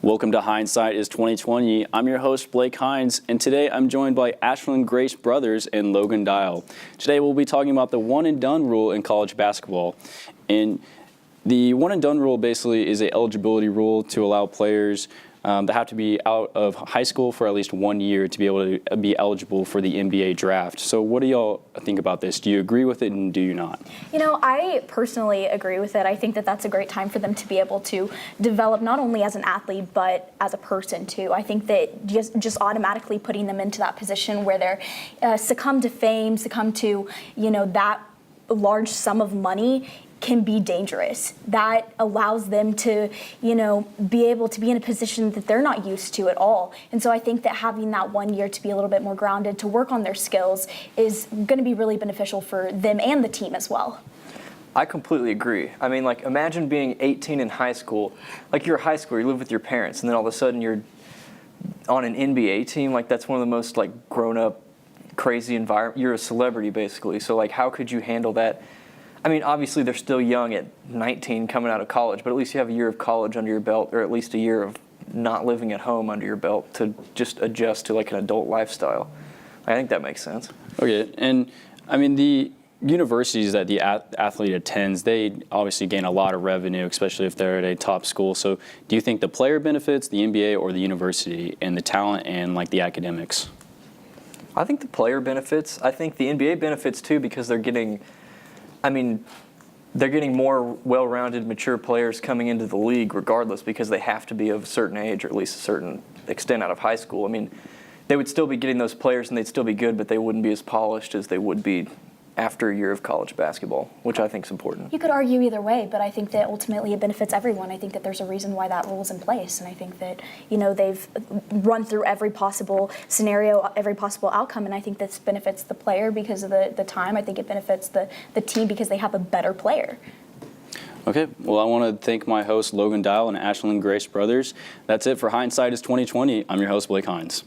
Welcome to Hindsight is 2020. I'm your host, Blake Hines, and today I'm joined by Ashlyn Grace Brothers and Logan Dial. Today we'll be talking about the one and done rule in college basketball. And the one and done rule basically is an eligibility rule to allow players that have to be out of high school for at least 1 year to be able to be eligible for the NBA draft. So what do y'all think about this? Do you agree with it and do you not? You know, I personally agree with it. I think that that's a great time for them to be able to develop not only as an athlete but as a person too. I think that just automatically putting them into that position where they're succumb to fame, succumb to, that large sum of money can be dangerous. That allows them to, be able to be in a position that they're not used to at all. And so I think that having that 1 year to be a little bit more grounded, to work on their skills, is going to be really beneficial for them and the team as well. I completely agree. I mean, imagine being 18 in high school. You're a high schooler, you live with your parents, and then all of a sudden you're on an NBA team. That's one of the most, grown-up, crazy environment. You're a celebrity, basically. So, how could you handle that? I mean, obviously they're still young at 19 coming out of college, but at least you have a year of college under your belt, or at least a year of not living at home under your belt to just adjust to an adult lifestyle. I think that makes sense. Okay, and I mean the universities that the athlete attends, they obviously gain a lot of revenue, especially if they're at a top school. So do you think the player benefits, the NBA, or the university, and the talent and the academics? I think the player benefits. I think the NBA benefits too because they're getting more well-rounded, mature players coming into the league regardless because they have to be of a certain age or at least a certain extent out of high school. I mean, they would still be getting those players and they'd still be good, but they wouldn't be as polished as they would be after a year of college basketball, which I think is important. You could argue either way, but I think that ultimately it benefits everyone. I think that there's a reason why that rule is in place, and I think that they've run through every possible scenario, every possible outcome, and I think this benefits the player because of the time. I think it benefits the team because they have a better player. Okay, well, I want to thank my hosts Logan Dial and Ashlyn Grace Brothers. That's it for Hindsight is 2020. I'm your host, Blake Hines.